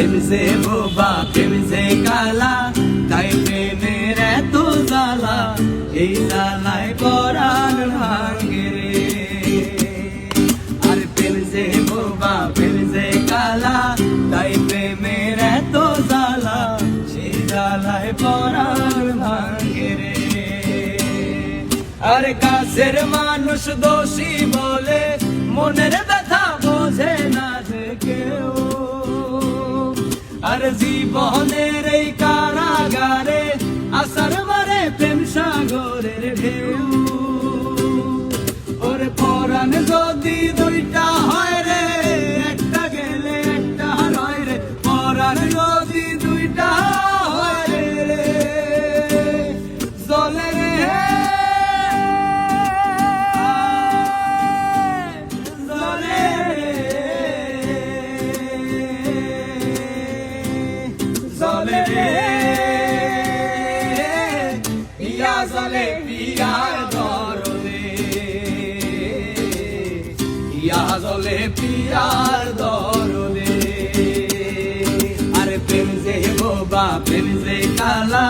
প্রেম যে বোবা প্রেম যে কালা, তাই প্রেমের এত জ্বালা, এই জ্বালায় পরাণ ভাঙে রে। আর প্রেম যে বোবা প্রেম যে কালা, তাই প্রেমের এত জ্বালা, সেই জ্বালায় পরাণ ভাঙে রে। আর কাছের মানুষ দোষী বলে মনের ব্যথা বোঝে না যে কেউ। আর জীবনের এই কারাগারে আসার মারে প্রেম সাগরের ঢেউ। ওরে পরাণ যদি দুইটা হয় রে, একটা গেলে একটা রয় রে। পরাণ যদি দুইটা হয় রে, জলে রে জলে রে, পিয়া জলে পিয়ার দরদে, পিয়া জলে পিয়ার দরদে। আর প্রেম যে বোবা প্রেম যে কালা,